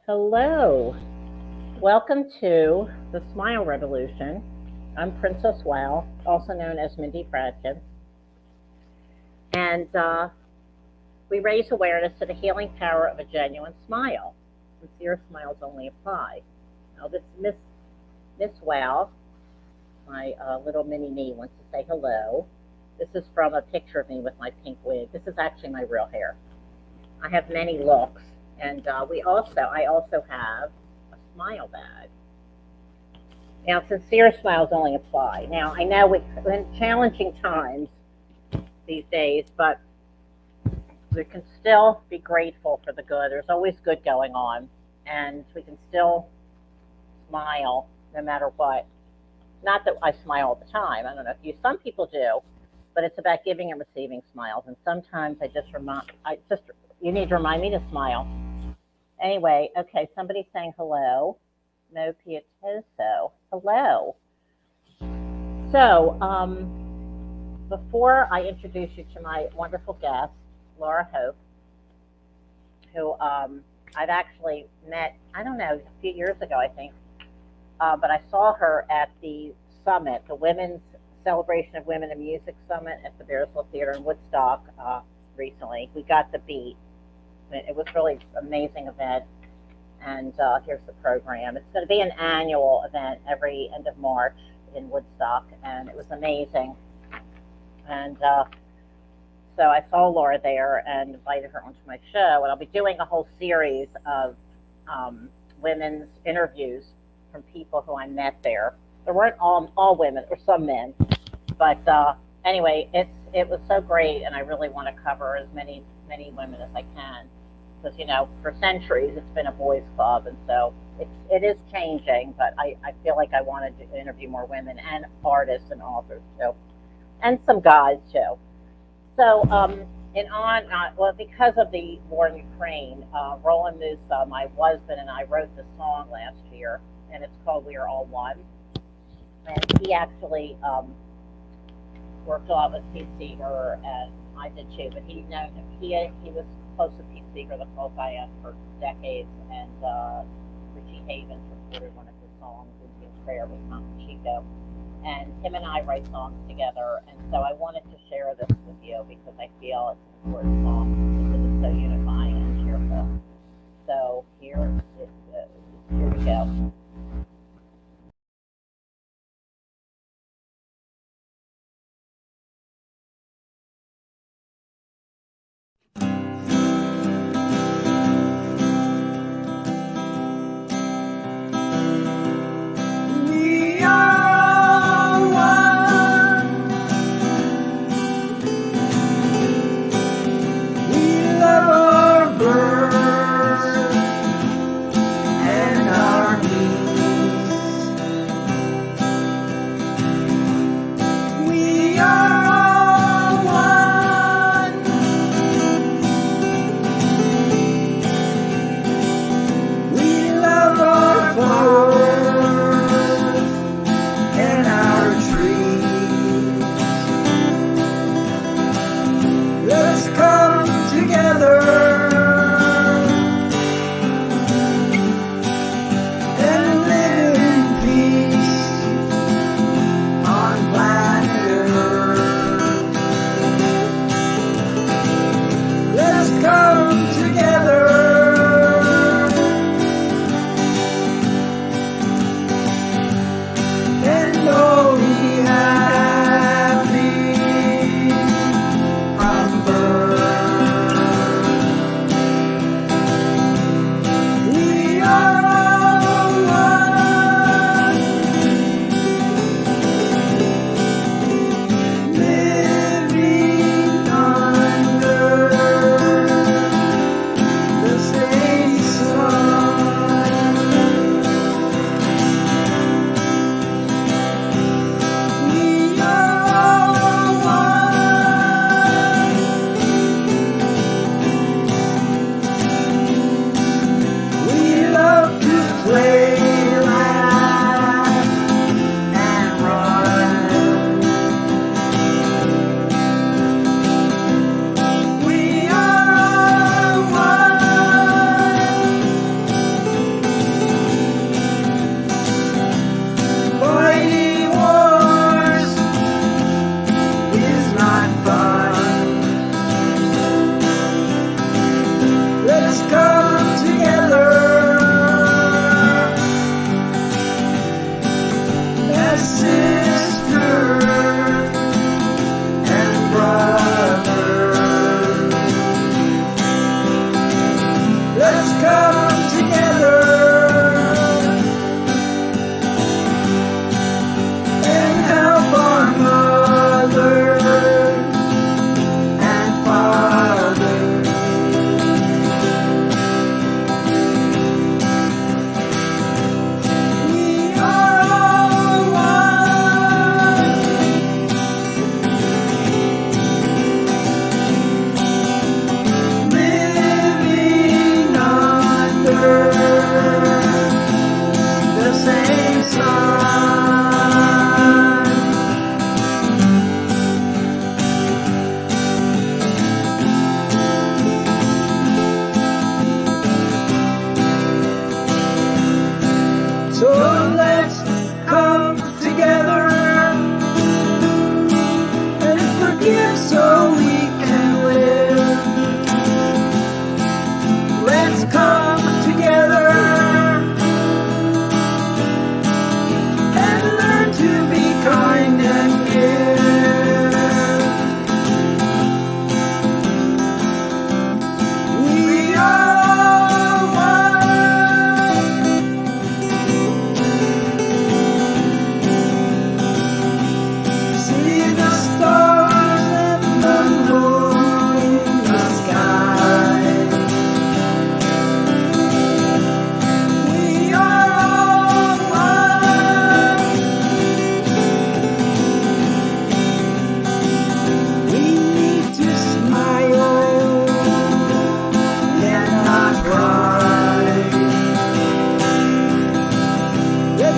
Hello, welcome to the Smile Revolution. I'm Princess Wow, also known as Mindy Fradkin, and we raise awareness to the healing power of a genuine smile. Sincere smiles only apply. Now, this Miss Wow, my little mini me, wants to say hello. This is from a picture of me with my pink wig. This is actually my real hair. I have many looks, and I also have a smile bag. Now, sincere smiles only apply. Now, I know we're in challenging times these days, but we can still be grateful for the good. There's always good going on, and we can still smile no matter what. Not that I smile all the time. I don't know if you. Some people do, but it's about giving and receiving smiles. And sometimes you need to remind me to smile. Anyway, okay, somebody's saying hello. No pietoso. Hello. So, before I introduce you to my wonderful guest, Lara Hope, who I've actually met, I don't know, a few years ago, I think, but I saw her at the summit, the Women's Celebration of Women in Music Summit at the Bearsville Theater in Woodstock recently. We got the beat. It was really an amazing event, and here's the program. It's going to be an annual event every end of March in Woodstock, and it was amazing. And so I saw Laura there and invited her onto my show, and I'll be doing a whole series of women's interviews from people who I met there. There weren't all women, or some men, but anyway, it was so great, and I really want to cover as many women as I can, because for centuries it's been a boys' club, and so it is changing. But I feel like I wanted to interview more women and artists and authors too, and some guys too. So because of the war in Ukraine, Roland Musa, my husband, and I wrote this song last year, and it's called "We Are All One." And he actually worked a lot with Pete Seeger, and I did too. But he was close to Pete Seeger, the folk I am, for decades. And Richie Havens recorded one of his songs, "Indian Prayer" with Tom Chico. And him and I write songs together. And so I wanted to share this with you because I feel it's an important song because it's so unifying and cheerful. So here it goes. Here we go. And our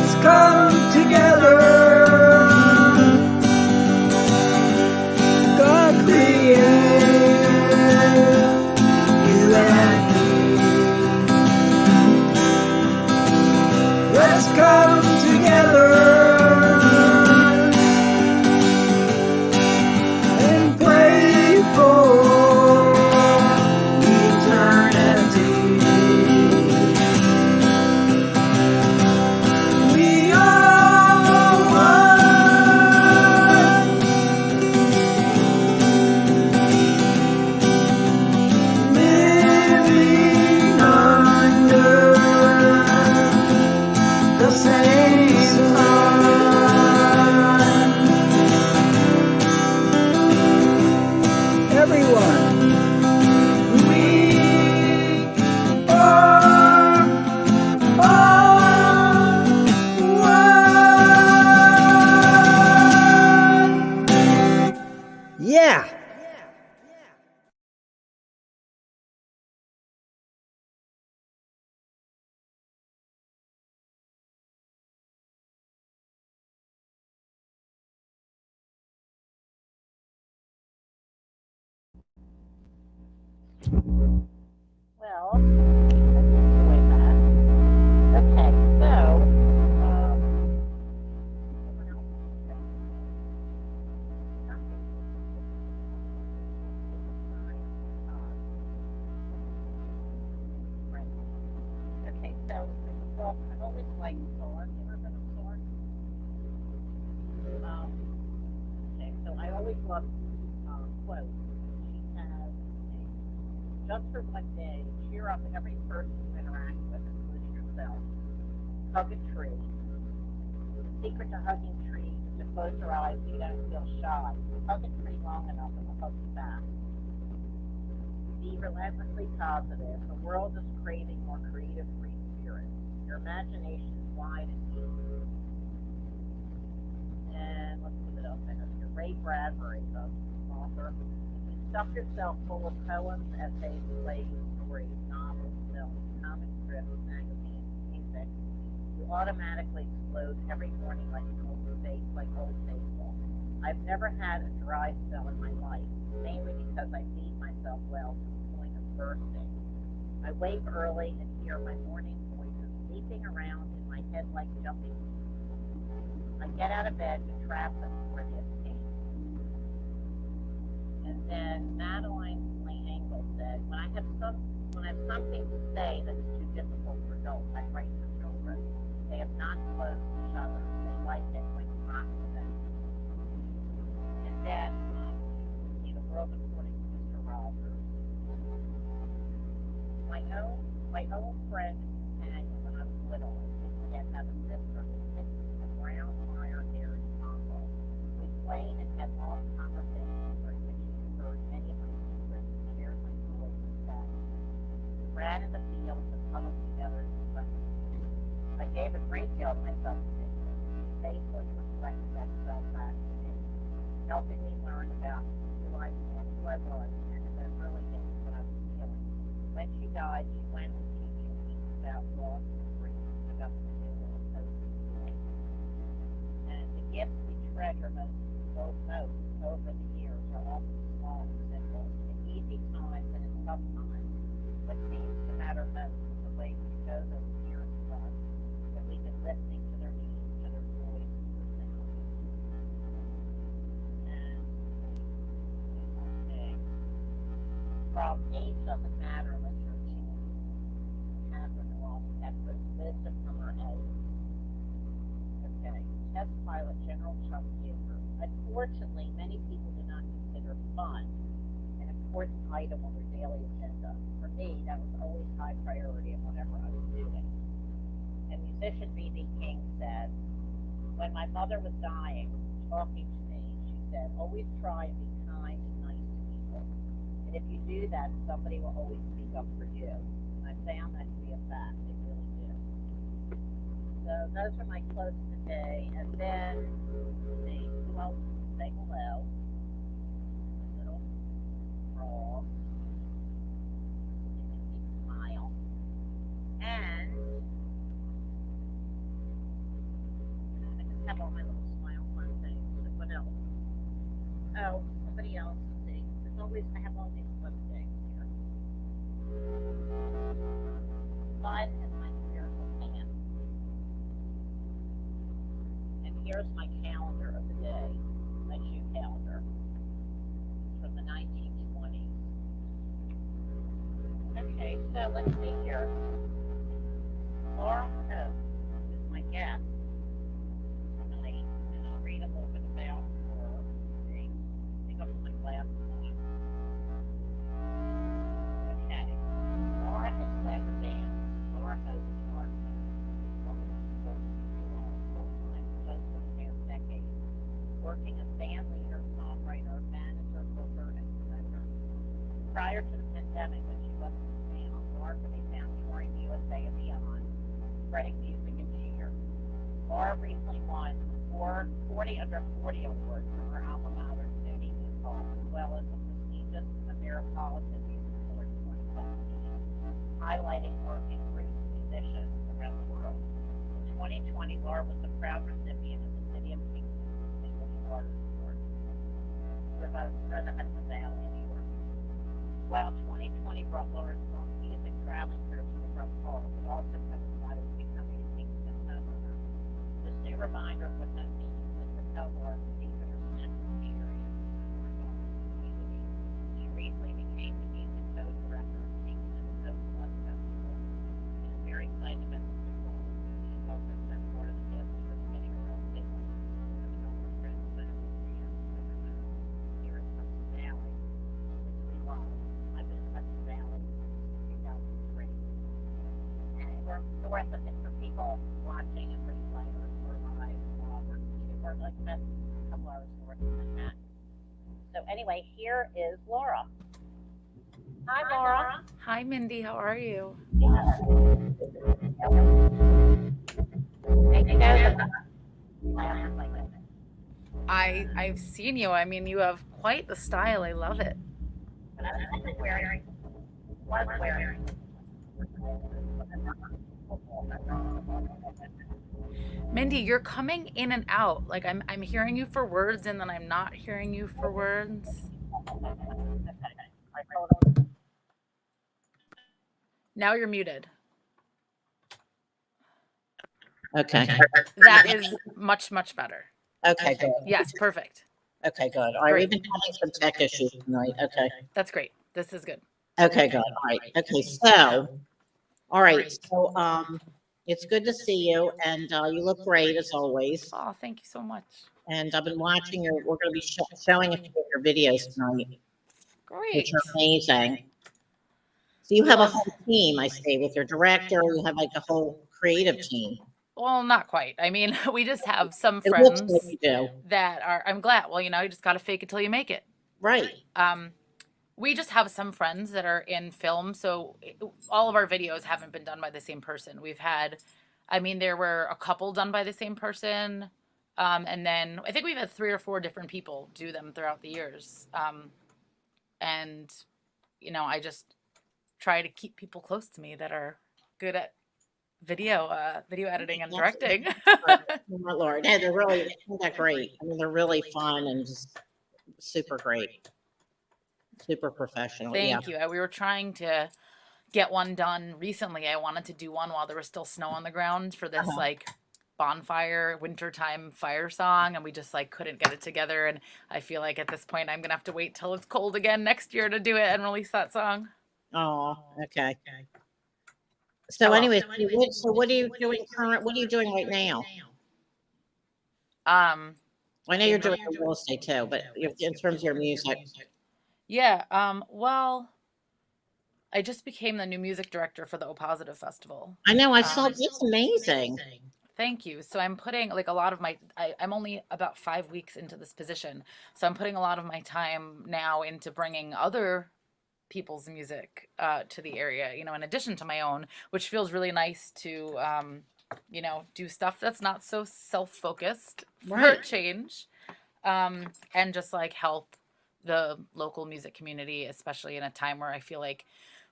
Let's come together. God created you and me. Let's come together and pray for eternity. We are one, living under the same sun. Everyone, we are all one. Yeah. Well, I enjoy that. Okay, so, someone else wants to say something. Right. Okay, so, well, I've always liked Thor. You ever been a Thor? Okay, so I always loved quotes. She has just for one day, cheer up every person you interact with, including yourself. Hug a tree. The secret to hugging trees is to close your eyes so you don't feel shy. Hug a tree long enough and it'll hug you back. Be relentlessly positive. The world is craving more creative, free spirits. Your imagination is wide and deep. And let's see what else I have here. Ray Bradbury, the author. If you stuff yourself full of poems, essays, plays, stories, novels, films, comic strips, magazines, music, you automatically explode every morning like old baseball. I've never had a dry spell in my life, mainly because I feed myself well to the point of bursting. I wake early and hear my morning voices leaping around in my head like jumping beans. I get out of bed to trap them before they escape. And then Madeline Lane Engel said, when I have something to say that is too difficult for adults, I write for children. They have not closed each other. They like it when you rock to them. And then, see the world according to Mr. Rogers. My own friend and companion when I was little, I had a sister who fixed a brown iron-haired combo. We played and had long conversations during which she heard many of my secrets and shared my joys and sadness. We ran in the fields and huddled together in the sun. I gave a great deal of myself to nature. She faithfully reflected that self back to me, helping me learn about who I was, and the early days when I was feeling. When she died, she went to teaching me about loss and grief, about the new and post-life. And the gifts we treasure most over the years are often small and simple. In easy times and in tough times, what seems to matter most is the way we show those years to us, that we've been listening to their needs, to their joys, and their sounds. And okay, from age doesn't matter unless you're a genius. Catherine Ross Eckford's wisdom from her age. Okay, test pilot General Chuck Yeager. Unfortunately, many people do not consider fun an important item on their daily agenda. For me, that was always high priority in whatever I was doing. And musician B.B. King said, when my mother was dying, talking to me, she said, always try and be kind and nice to people. And if you do that, somebody will always speak up for you. And I found that to be a fact. They really do. So those are my quotes today. And then, let's see, who else can say hello? A little raw. Smile. And all my little smile fun things. What else? Oh, somebody else. Let's see. There's always, I have all these fun things here. Mine is my spiritual fan. And here's my calendar of the day, my shoe calendar. It's from the 1920s. Okay, so let's see here. Lara Hope is my guest tonight, and I'll read a little bit about her. See, take off my glasses. Okay. Lara has led the band. Lara Hope is Ark-Tones, full-time for decades, working as band leader, songwriter, manager, booker, and promoter. Prior to the pandemic, when she wasn't in town, Lara could be found touring the USA and beyond, spreading music and cheer. Lara recently won 40 under 40 awards from her alma mater, SUNY New Paltz, as well as the prestigious Ameripolitan Music Award 2017, highlighting working groups and musicians around the world. In 2020, Lara was the proud recipient of the City of Kingston Distinguished Artist Award for the Hudson Valley, New York. While 2020 brought Lara's strong music traveling through the rough fall, it also coincided with becoming a Kingston homeowner. This new reminder of what that means is to tell Lara to deepen her sense of experience in her community. She recently became the music co-director of Kingston Social Festival, and is very excited about this new role. She hopes to spend part of the gift for getting her own business and help her friends set up here in Hudson Valley, which we love. I've been in Hudson Valley since 2003. And we're worth a bit for people watching and replay or live. We're like a couple hours north of Manhattan. So anyway, here is Lara. Hi, Lara. Hi, Mindy. How are you? I've seen you. I mean, you have quite the style. I love it. Mindy, you're coming in and out. Like I'm hearing you for words and then I'm not hearing you for words. Now you're muted. Okay. That is much, much better. Okay, good. Yes, perfect. Okay, good. All right, Great. we've been having some tech issues tonight. Okay. That's great. This is good. Okay, good. All right. Okay, so, all right. So, it's good to see you, and you look great as always. Oh, thank you so much. And I've been watching your. We're going to be showing a few of your videos tonight, Great. which are amazing. So you have a whole team, I say, with your director. You have like a whole creative team. Well, not quite. I mean, we just have some It looks friends like you do. that are, I'm glad. Well, you just got to fake it till you make it. Right. We just have some friends that are in film. So all of our videos haven't been done by the same person. We've had, there were a couple done by the same person. And then I think we've had 3 or 4 different people do them throughout the years. And I just try to keep people close to me that are good at video editing and directing. Oh, my Lord. Yeah, they're great. They're really fun and just super great. Super professional. Thank you. We were trying to get one done recently. I wanted to do one while there was still snow on the ground for this bonfire wintertime fire song, and we just couldn't get it together. And I feel like at this point I'm gonna have to wait till it's cold again next year to do it and release that song. Oh, okay. So anyway, so what are you doing what are you doing right now? I know you're doing real estate too, but in terms of your music. Yeah. Well, I just became the new music director for the O Positive Festival. I know. I saw. It's amazing. Thank you. So I'm putting a lot of my. I'm only about 5 weeks into this position, so I'm putting a lot of my time now into bringing other people's music to the area. In addition to my own, which feels really nice to do stuff that's not so self-focused for a change, and just help the local music community, especially in a time where I feel like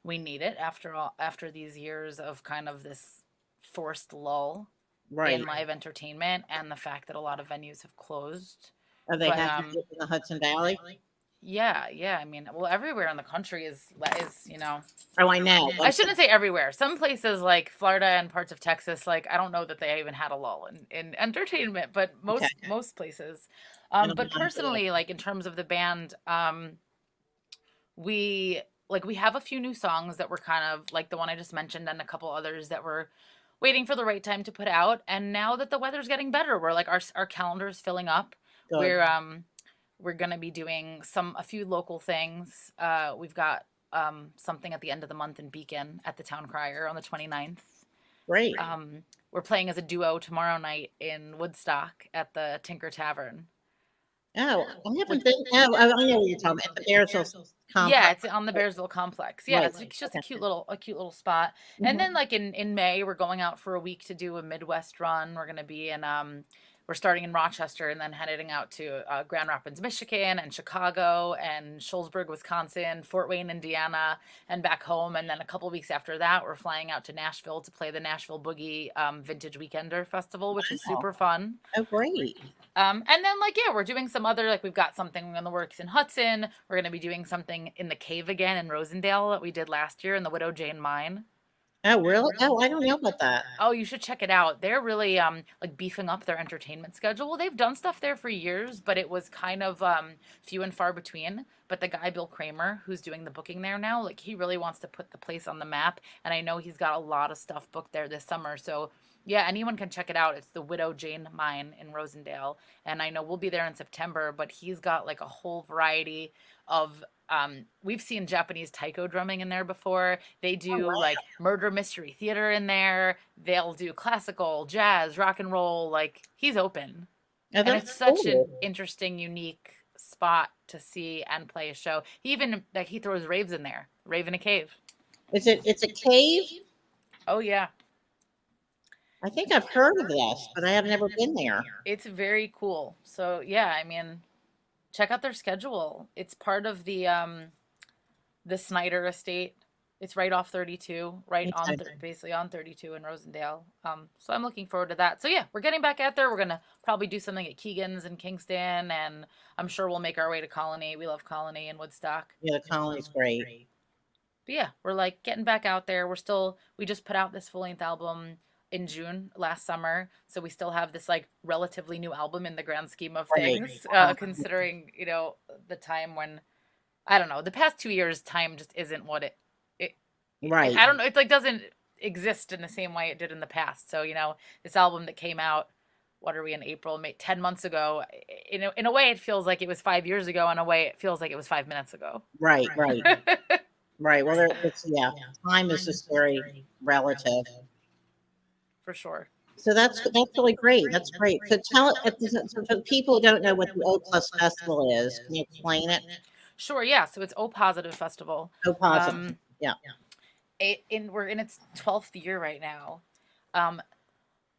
we need it after these years of kind of this forced lull. Right. in live entertainment, and the fact that a lot of venues have closed. Are they But having it in the Hudson Valley? yeah, I mean, well, everywhere in the country is Oh, I know. I shouldn't say everywhere. Some places like Florida and parts of Texas, like I don't know that they even had a lull in entertainment, but Okay. most places. And But personally, like in terms of the band, we we have a few new songs that were kind of like the one I just mentioned, and a couple others that we're waiting for the right time to put out. And now that the weather's getting better, we're like our calendar is filling up. Good. We're gonna be doing a few local things. We've got something at the end of the month in Beacon at the Town Crier on the 29th. Great. We're playing as a duo tomorrow night in Woodstock at the Tinker Tavern. Oh, I haven't been. Oh, I know what you're talking about. The Bearsville complex. Yeah, it's on the Bearsville complex. Yeah, Right. it's just Okay. a cute little spot. And then like in May, we're going out for a week to do a Midwest run. We're gonna be in we're starting in Rochester and then heading out to Grand Rapids, Michigan, and Chicago, and Shullsburg, Wisconsin, Fort Wayne, Indiana, and back home. And then a couple weeks after that, we're flying out to Nashville to play the Nashville Boogie Vintage Weekender Festival, which is super fun. Oh, great. And then we're doing some other, we've got something in the works in Hudson. We're going to be doing something in the Cave again in Rosendale that we did last year in the Widow Jane Mine. Oh, really? Oh, I don't know about that. Oh, you should check it out. They're really beefing up their entertainment schedule. They've done stuff there for years, but it was kind of few and far between. But the guy Bill Kramer, who's doing the booking there now, he really wants to put the place on the map. And I know he's got a lot of stuff booked there this summer. So yeah, anyone can check it out. It's the Widow Jane Mine in Rosendale. And I know we'll be there in September, but he's got a whole variety of we've seen Japanese taiko drumming in there before. They do murder mystery theater in there. They'll do classical, jazz, rock and roll. He's open. Oh, And that's it's such an cool. interesting, unique spot to see and play a show. He even he throws raves in there. Rave in a cave. It's a cave? Oh yeah. I think I've heard of this, but I have never been there. It's very cool. So yeah, I mean, check out their schedule. It's part of the Snyder estate. It's right off 32, Okay. basically on 32 in Rosendale. So I'm looking forward to that. So yeah, we're getting back out there. We're gonna probably do something at Keegan's in Kingston, and I'm sure we'll make our way to Colony. We love Colony and Woodstock. Yeah, the colony's great. But yeah, we're getting back out there. We just put out this full-length album in June last summer, so we still have this relatively new album in the grand scheme of Right. things, considering the time when I don't know, the past 2 years time just isn't what it Right. I don't know, it doesn't exist in the same way it did in the past. So this album that came out, what are we in April, May, 10 months ago, in a way it feels like it was 5 years ago, in a way it feels like it was 5 minutes ago. Right. Right. Well, time is just very relative. For sure. So that's really great. That's great. So so for people who don't know what the O Plus Festival is, can you explain it? Sure, yeah. So it's O Positive Festival. O Positive. Yeah. We're in its 12th year right now.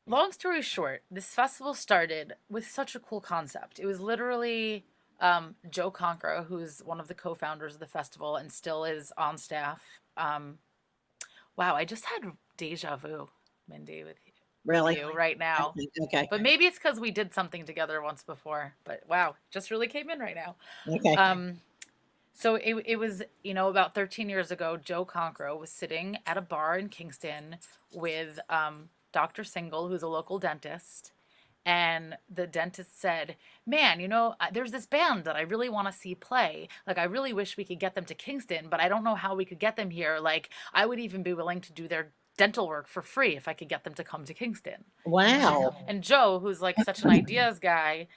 Long story short, this festival started with such a cool concept. It was literally Joe Conkra, who's one of the co-founders of the festival and still is on staff. Wow, I just had deja vu, Mindy, with Really? you right now. Okay. But maybe it's because we did something together once before. But wow, just really came in right now. Okay. So it was, about 13 years ago, Joe Conkra was sitting at a bar in Kingston with Dr. Single, who's a local dentist. And the dentist said, man, there's this band that I really want to see play. I really wish we could get them to Kingston, but I don't know how we could get them here. I would even be willing to do their dental work for free if I could get them to come to Kingston. Wow. And Joe, who's such an ideas guy,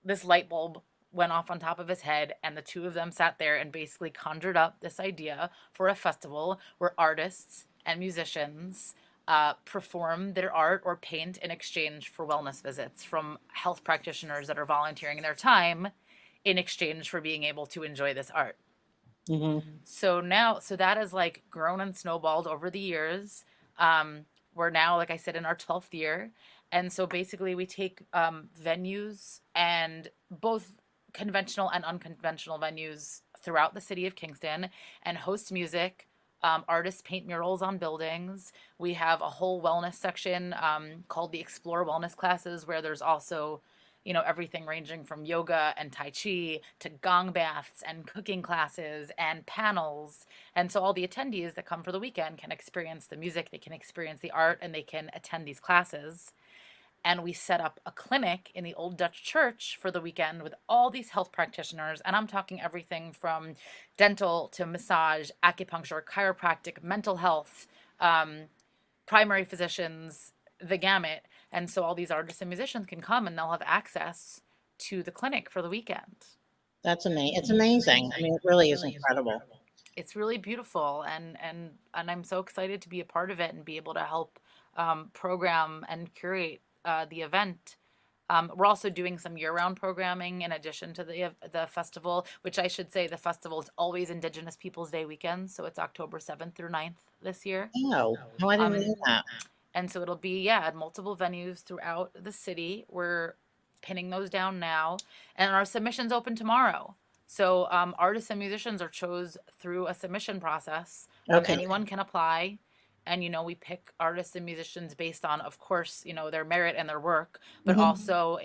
this light bulb went off on top of his head, and the two of them sat there and basically conjured up this idea for a festival where artists and musicians perform their art or paint in exchange for wellness visits from health practitioners that are volunteering their time in exchange for being able to enjoy this art. Mm-hmm. So that has grown and snowballed over the years. We're now, like I said, in our 12th year. And so basically we take venues, and both conventional and unconventional venues throughout the city of Kingston, and host music Artists paint murals on buildings. We have a whole wellness section called the Explore Wellness classes, where there's also, everything ranging from yoga and Tai Chi to gong baths and cooking classes and panels. And so all the attendees that come for the weekend can experience the music, they can experience the art, and they can attend these classes. And we set up a clinic in the Old Dutch Church for the weekend with all these health practitioners. And I'm talking everything from dental to massage, acupuncture, chiropractic, mental health, primary physicians, the gamut. And so all these artists and musicians can come and they'll have access to the clinic for the weekend. That's amazing. It's amazing. I mean, it really is incredible. It's really beautiful. And I'm so excited to be a part of it and be able to help program and curate the event. We're also doing some year-round programming in addition to the festival, which I should say the festival is always Indigenous Peoples Day weekend. So it's October 7th through 9th this year. Oh, no, I didn't know that. And so it'll be, at multiple venues throughout the city. We're pinning those down now. And our submissions open tomorrow. So artists and musicians are chose through a submission process. Okay. Anyone can apply. And, we pick artists and musicians based on, of course, their merit and their work, but also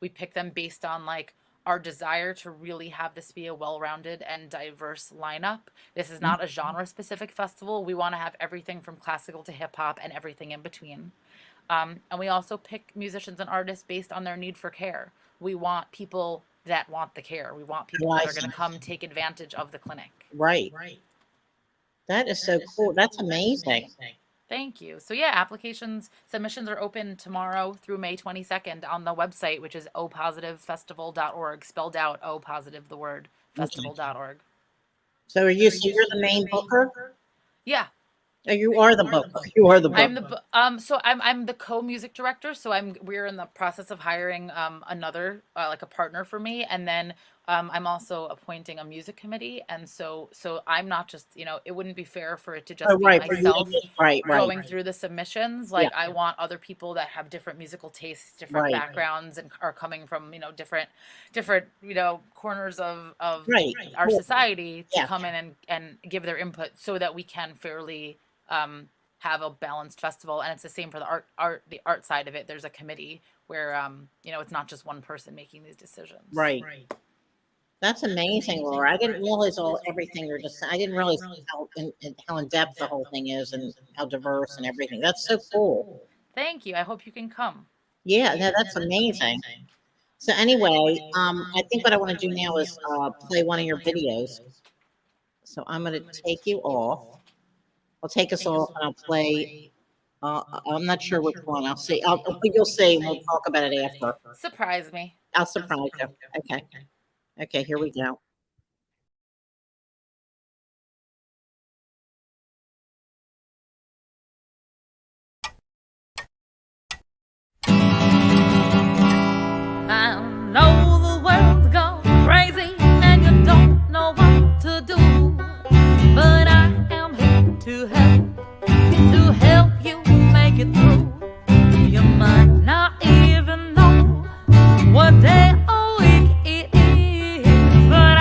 we pick them based on like our desire to really have this be a well-rounded and diverse lineup. This is not a genre-specific festival. We want to have everything from classical to hip-hop and everything in between. And we also pick musicians and artists based on their need for care. We want people that want the care. We want people that are going to come take advantage of the clinic. Right. That is so cool. That's amazing. Thank you. So submissions are open tomorrow through May 22nd on the website, which is opositivefestival.org, spelled out O positive, the word, festival.org. So you're the main booker? Yeah. Oh, you are the booker. You are the booker. I'm the co-music director. So we're in the process of hiring another like a partner for me, and then I'm also appointing a music committee. And so I'm not just it wouldn't be fair for it to just be myself going through the submissions. Like I want other people that have different musical tastes, different backgrounds, and are coming from different corners of our society to come in and give their input so that we can fairly have a balanced festival. And it's the same for the art side of it. There's a committee where it's not just one person making these decisions. Right. That's amazing, Laura. I didn't realize everything you're just. I didn't realize how in depth the whole thing is and how diverse and everything. That's so cool. Thank you. I hope you can come. Yeah, that's amazing. So anyway, I think what I want to do now is play one of your videos. So I'm going to take you off. I'll take us off and I'll play. I'm not sure which one. I'll see. You'll see. We'll talk about it after. Surprise me. I'll surprise you. Okay. Okay, here we go. I know the world's gone crazy and you don't know what to do, but I am here to help you make it through. You might not even know what day or week it is, but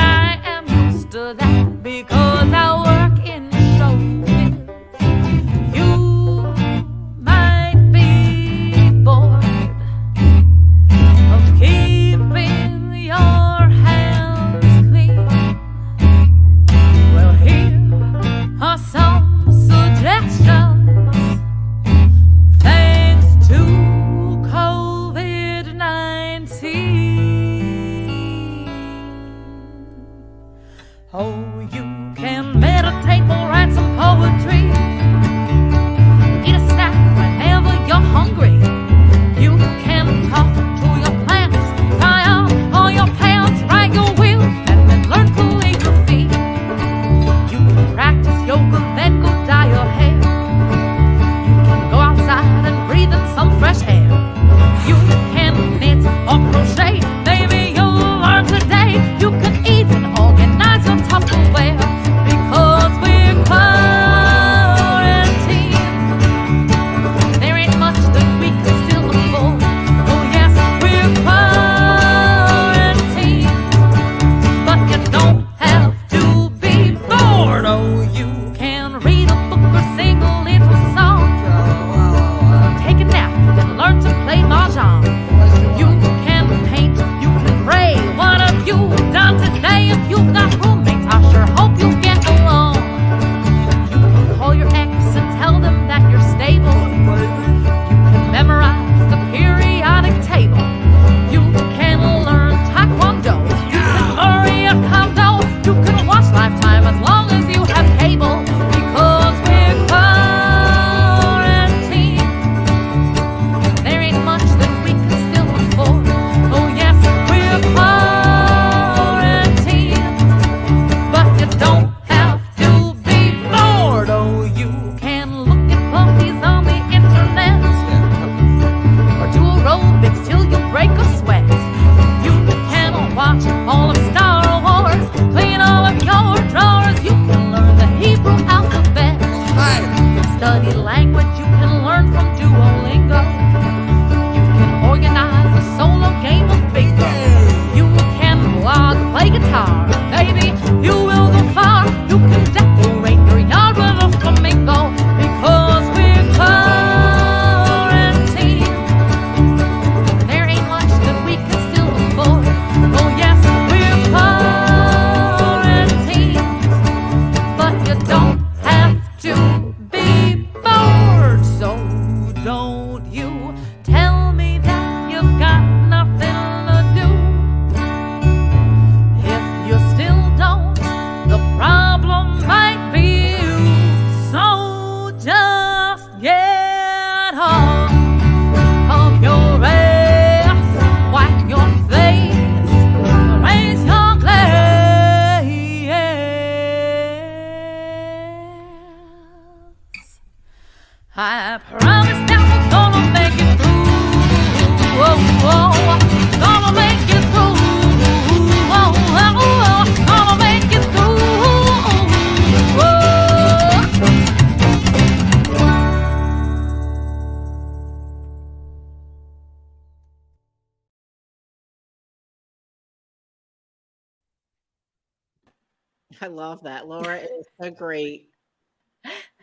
I love that. Laura is so great.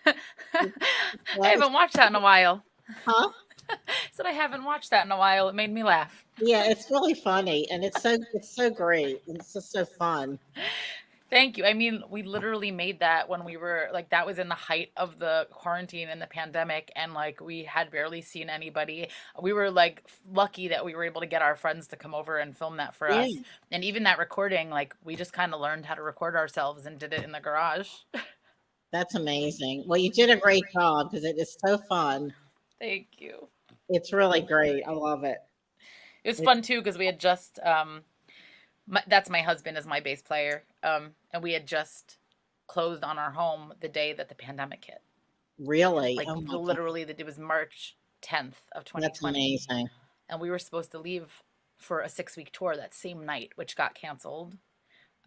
I haven't watched that in a while. Huh? Said I haven't watched that in a while. It made me laugh. Yeah, it's really funny, and it's so great. And it's just so fun. Thank you. I mean, we literally made that when we were like, that was in the height of the quarantine and the pandemic, and like we had barely seen anybody. We were like lucky that we were able to get our friends to come over and film that for us. Yeah. And even that recording, like we just kind of learned how to record ourselves and did it in the garage. That's amazing. Well, you did a great job because it is so fun. Thank you. It's really great. I love it. It was fun too because we had just that's my husband is my bass player, and we had just closed on our home the day that the pandemic hit. Really? Like Oh my God. literally, it was March 10th of 2020. That's amazing. And we were supposed to leave for a 6-week tour that same night, which got canceled.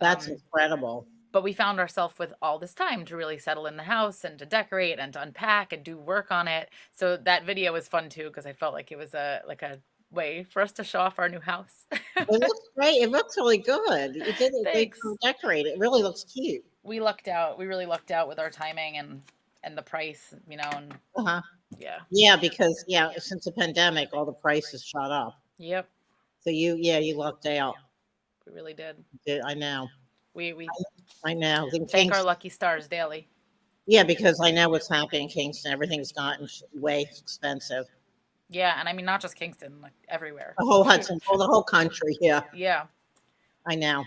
That's incredible. But we found ourselves with all this time to really settle in the house and to decorate and to unpack and do work on it. So that video was fun too because I felt like it was a way for us to show off our new house. It looks great. It looks really good. You did it. They Thanks. decorate it. It really looks cute. We lucked out. We really lucked out with our timing and the price, you know, and Uh-huh. yeah. Yeah, because since the pandemic, all the prices shot up. Yep. So you lucked out. We really did. I know. We I know. thank our lucky stars daily. Yeah, because I know what's happening in Kingston. Everything's gotten way expensive. Yeah, and I mean not just Kingston, like everywhere. The whole Hudson, the whole country. Yeah, Yeah. I know.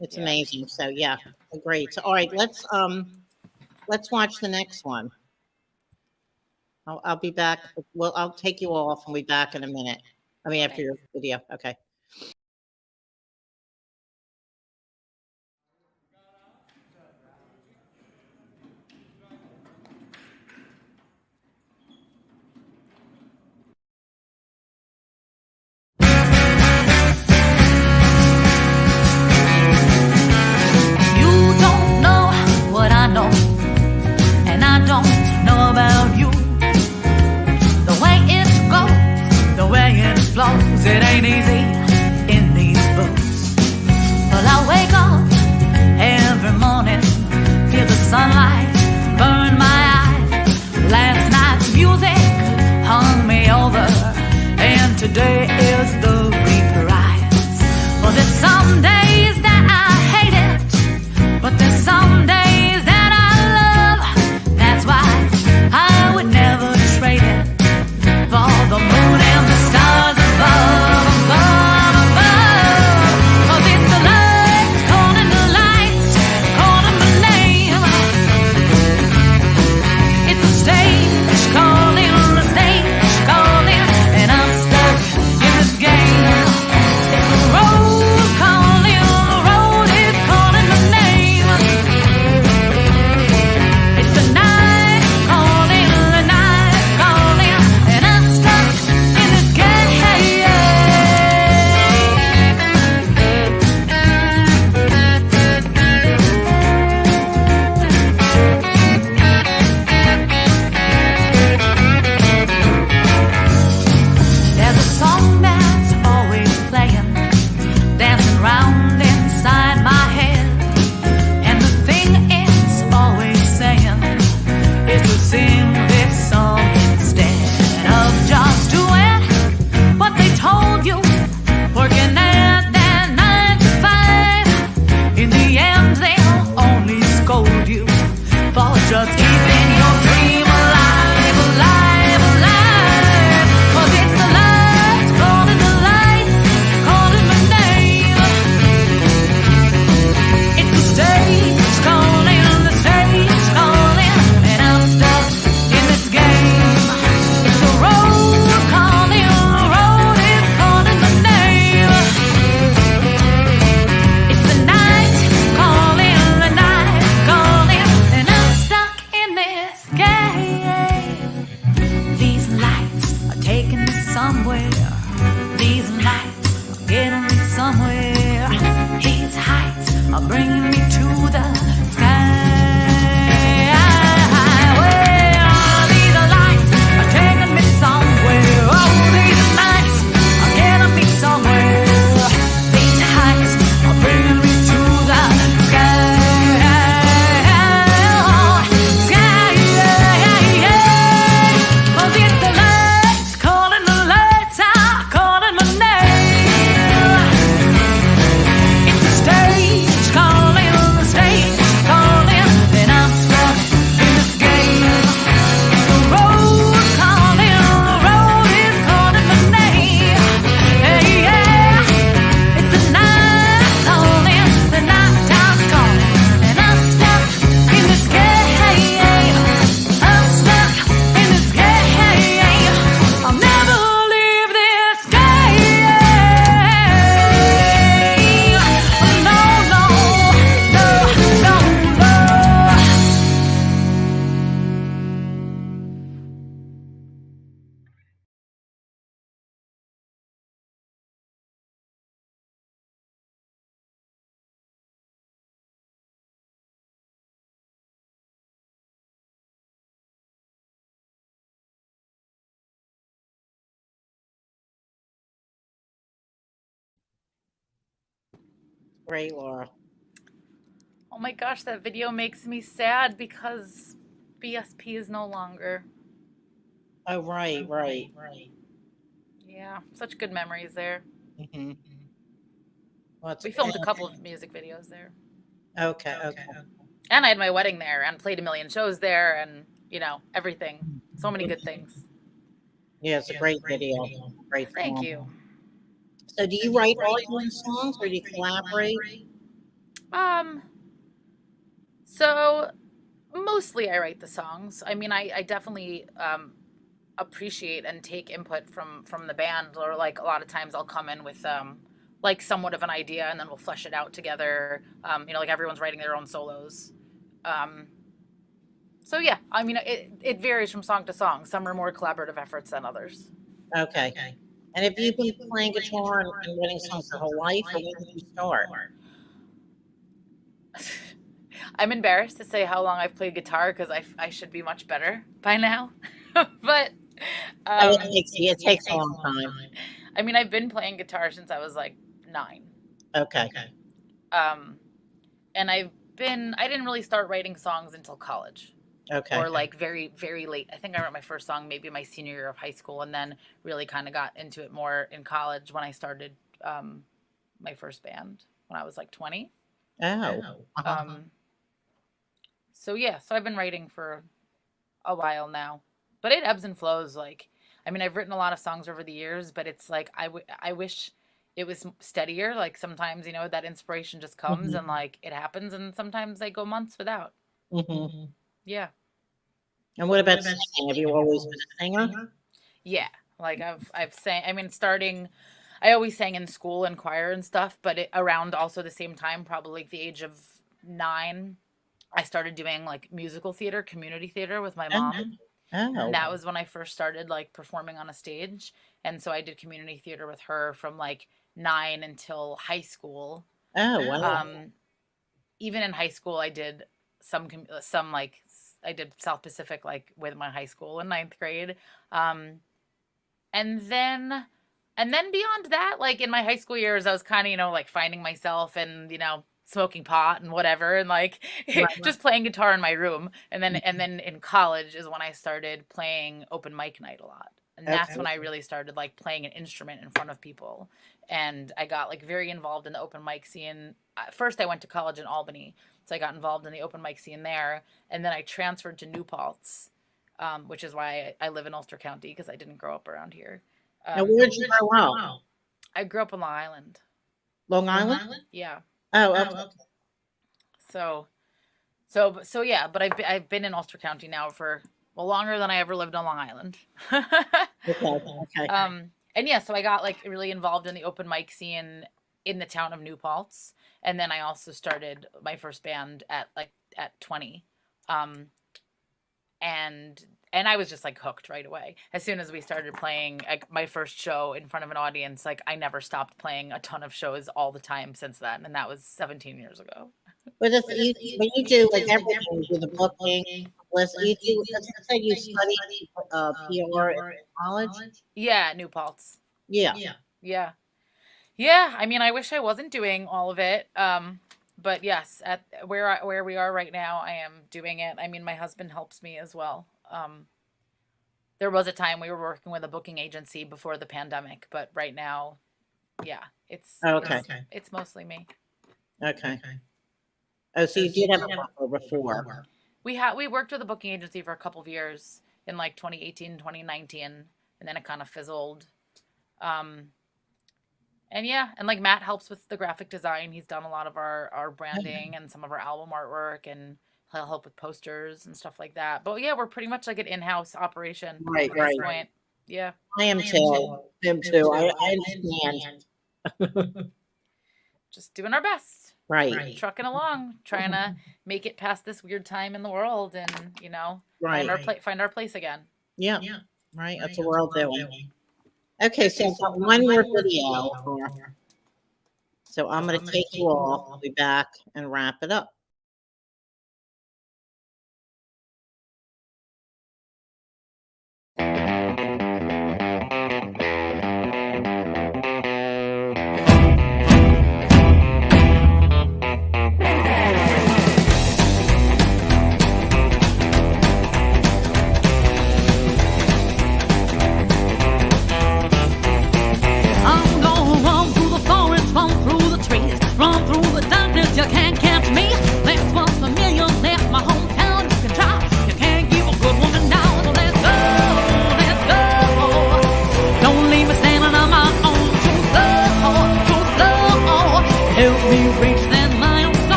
It's Yeah. amazing. So yeah, great. So all right, let's watch the next one. I'll be back. Well, I'll take you off and be back in a minute. I mean, after your video. Okay. You don't know what I know, and I don't know about you. The way it goes, the way it flows, it ain't easy in these boots. Well, I wake up every morning, feel the sunlight burn my eyes. Last night's music hung me over, and today is the reprise. Well, there's some days that I hate it, but there's some days that I love. That's why I would never trade it for the moon and the stars above, above, above. 'Cause it's the lights calling my name. It's the stage calling, and I'm stuck in this game. Great, Laura. Oh my gosh, that video makes me sad because BSP is no longer. Oh, right. Yeah, such good memories there. Mm-hmm. Well, We filmed a couple of music videos there. Okay. And I had my wedding there and played a million shows there and, everything. So many good things. Yeah, it's a great video. Great song. Thank you. So do you write all your own songs or do you collaborate? So mostly I write the songs. I mean, I definitely appreciate and take input from the band, or like a lot of times I'll come in with like somewhat of an idea and then we'll flesh it out together. Like everyone's writing their own solos. So yeah, I mean, it varies from song to song. Some are more collaborative efforts than others. Okay. And have you been playing guitar and writing songs your whole life, or when did you start? I'm embarrassed to say how long I've played guitar because I should be much better by now. But it takes a long time. I mean, I've been playing guitar since I was like 9. Okay. And I didn't really start writing songs until college. Okay. Or like very, very late. I think I wrote my first song maybe my senior year of high school, and then really kind of got into it more in college when I started my first band when I was like 20. Oh. So yeah, so I've been writing for a while now, but it ebbs and flows. Like, I mean, I've written a lot of songs over the years, but it's like I wish it was steadier. Like sometimes, that inspiration just comes and like it happens, and sometimes I go months without. Mm-hmm. Yeah. And what about singing? Have you always been a singer? Yeah, like I've sang. I mean, I always sang in school and choir and stuff, but around also the same time, probably like the age of 9, I started doing like musical theater, community theater with my mom. Oh. And that was when I first started like performing on a stage. And so I did community theater with her from like 9 until high school. Oh, wow. Even in high school, I did some like I did South Pacific like with my high school in 9th grade. And then beyond that, like in my high school years, I was kind of, like finding myself and, smoking pot and whatever. And like just playing guitar in my room. And then in college is when I started playing open mic night a lot. And that's when I really started like playing an instrument in front of people. And I got like very involved in the open mic scene. First I went to college in Albany. So I got involved in the open mic scene there. And then I transferred to New Paltz, which is why I live in Ulster County because I didn't grow up around here. Now, where did you grow up? I grew up on Long Island. Long Island? Yeah. Oh, okay. So yeah, but I've been in Ulster County now for longer than I ever lived on Long Island. Okay. And yeah, so I got like really involved in the open mic scene in the town of New Paltz, and then I also started my first band at 20, and I was just like hooked right away. As soon as we started playing like my first show in front of an audience, like I never stopped playing a ton of shows all the time since then, and that was 17 years ago. But when you do like everything, you do the booking, you said you studied PR in college? Yeah, New Paltz. Yeah. Yeah. I mean, I wish I wasn't doing all of it. But yes, at where we are right now, I am doing it. I mean, my husband helps me as well. There was a time we were working with a booking agency before the pandemic, but right now, yeah, it's mostly me. Okay. Oh, so you did have a booker before. We worked with a booking agency for a couple of years in like 2018, 2019, and then it kind of fizzled. And yeah, and like Matt helps with the graphic design. He's done a lot of our branding and some of our album artwork, and he'll help with posters and stuff like that. But yeah, we're pretty much like an in-house operation at this point. Yeah. I am too. I understand. Just doing our best. Right. Trucking along, trying to make it past this weird time in the world and, find our place again. Yeah. Right. That's what we're all doing. Okay, so I've got one more video. So I'm going to take you off. I'll be back and wrap it up.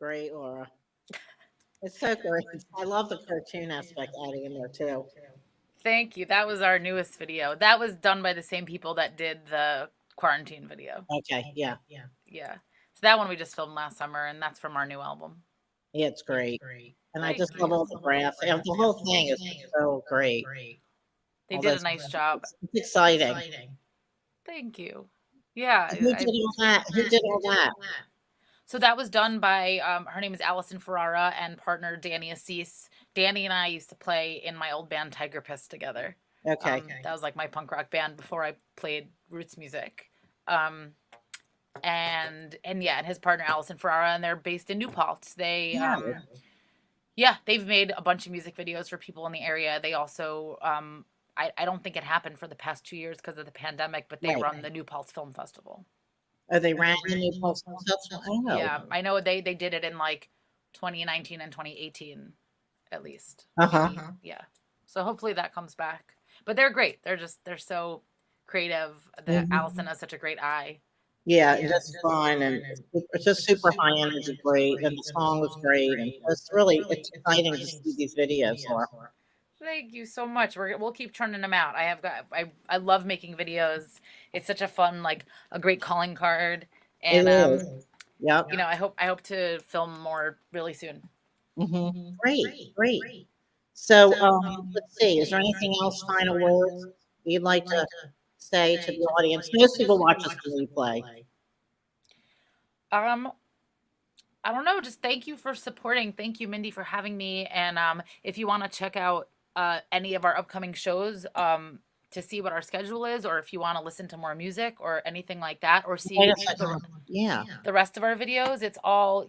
Great, Laura. It's so great. I love the cartoon aspect adding in there too. Thank you. That was our newest video. That was done by the same people that did the quarantine video. Okay, yeah. Yeah. So that one we just filmed last summer, and that's from our new album. Yeah, it's great. And I Thank just you. love all the graphics. The whole thing is so great. They All did a those nice job. It's exciting. Thank you. Yeah. Who did all that? Who did all that? So that was done by her name is Allison Ferrara and partner Danny Assis. Danny and I used to play in my old band Tiger Piss together. Okay. That was like my punk rock band before I played roots music. And his partner Allison Ferrara, and they're based in New Paltz. They they've made a bunch of music videos for people in the area. They also I don't think it happened for the past 2 years because of the pandemic, but they run the New Paltz Film Festival. Oh, they ran the New Paltz Festival? Oh. Yeah, I know they did it in like 2019 and 2018 at least. Uh-huh. Yeah. So hopefully that comes back. But they're great. They're so creative. Allison has such a great eye. Yeah, it's just fun, and it's just super high energy, great, and the song was great, and it's exciting to see these videos, Laura. Thank you so much. We'll keep churning them out. I love making videos. It's such a fun, like a great calling card. And Yep. you know, I hope to film more really soon. Mm-hmm. Great. So let's see, is there anything else, final words you'd like to say to the audience? Most people watch us on replay. I don't know. Just thank you for supporting. Thank you, Mindy, for having me. And if you want to check out any of our upcoming shows to see what our schedule is, or if you want to listen to more music or anything like that, or see the rest of our videos, it's all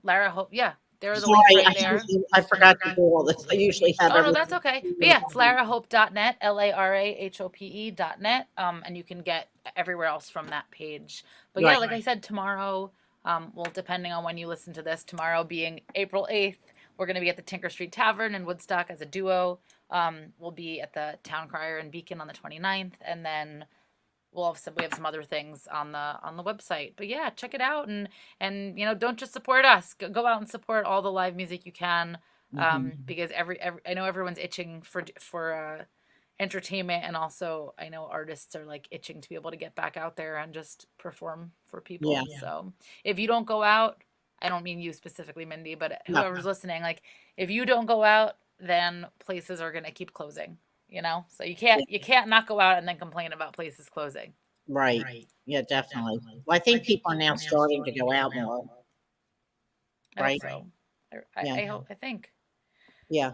Lara Hope. Yeah, there are the links right there. I forgot to do all this. I usually have. Oh no, that's okay. But yeah, it's larahope.net, LARAHOPE.net, and you can get everywhere else from that page. But yeah, like I said, tomorrow. Well, depending on when you listen to this, tomorrow being April 8th, we're going to be at the Tinker Street Tavern in Woodstock as a duo. We'll be at the Town Crier in Beacon on the 29th, and then we have some other things on the website. But yeah, check it out, and you know, don't just support us. Go out and support all the live music you can, because I know everyone's itching for entertainment, and also I know artists are like itching to be able to get back out there and just perform for people. So if you don't go out, I don't mean you specifically, Mindy, but whoever's listening, like if you don't go out, then places are going to keep closing, you know? So you can't not go out and then complain about places closing. Right. Yeah, definitely. Well, I think people are now starting to go out more. Right. I think. Yeah.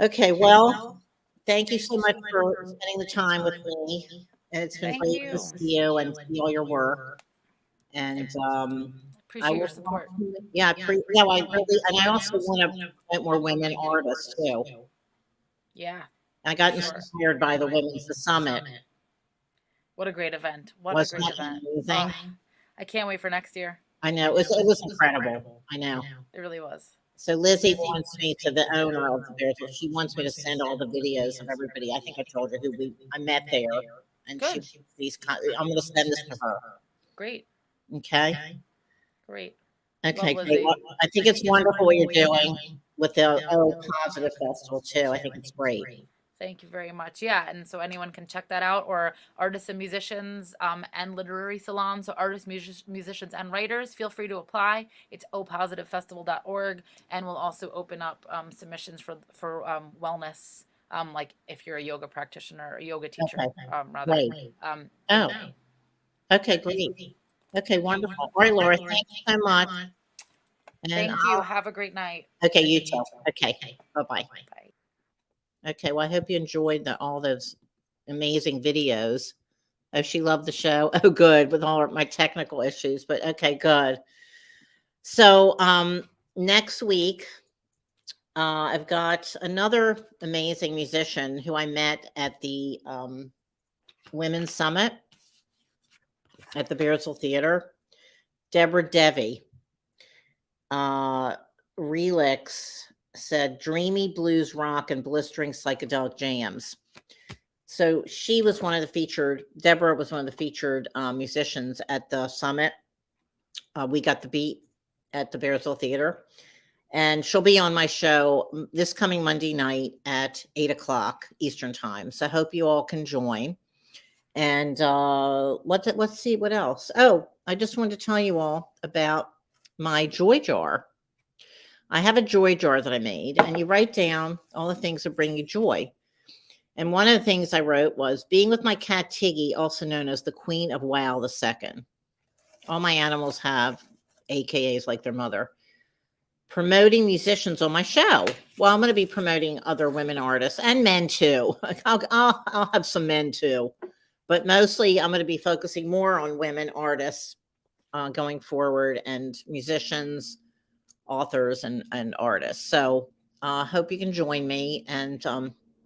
Okay, well, thank you so much for spending the time with me. And it's been great to see you and see all your work. And appreciate your support. I really, and I also want to get more women artists too. Yeah. I got inspired by the Women's Summit. What a great event. Amazing? Oh, I can't wait for next year. I know, it was incredible. I know. It really was. So Lizzie wants me to the owner of the Bears. She wants me to send all the videos of everybody. I think I told her who I met there, and I'm going to send this to her. Great. Okay. Great. Okay. Great. Well, I think it's wonderful what you're doing with the Positive Festival too. I think it's great. Thank you very much. Yeah, and so anyone can check that out, or artists and musicians and literary salons. So artists, musicians, and writers, feel free to apply. It's opositivefestival.org, and we'll also open up submissions for wellness, like if you're a yoga practitioner or a yoga teacher, rather. Right. Okay, great. Okay, wonderful. All right, Laura, thank you so much. And thank you. Have a great night. Okay, you too. Okay, bye-bye. Bye. Okay, well, I hope you enjoyed all those amazing videos. Oh, she loved the show. Oh, good, with all my technical issues, but okay, good. So next week, I've got another amazing musician who I met at the Women's Summit at the Bearsville Theater, Deborah Devi. Relix said dreamy blues rock and blistering psychedelic jams. So she was Deborah was one of the featured musicians at the summit. We Got the Beat at the Bearsville Theater. And she'll be on my show this coming Monday night at 8 o'clock Eastern time. So I hope you all can join. And let's see what else. Oh, I just wanted to tell you all about my joy jar. I have a joy jar that I made, and you write down all the things that bring you joy. And one of the things I wrote was being with my cat Tiggy, also known as the Queen of Wow II. All my animals have AKAs like their mother. Promoting musicians on my show. Well, I'm going to be promoting other women artists and men too. I'll have some men too, but mostly I'm going to be focusing more on women artists going forward, and musicians, authors, and artists. So I hope you can join me, and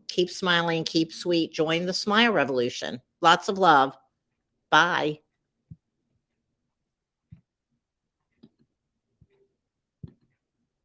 keep smiling, keep sweet. Join the Smile Revolution. Lots of love. Bye.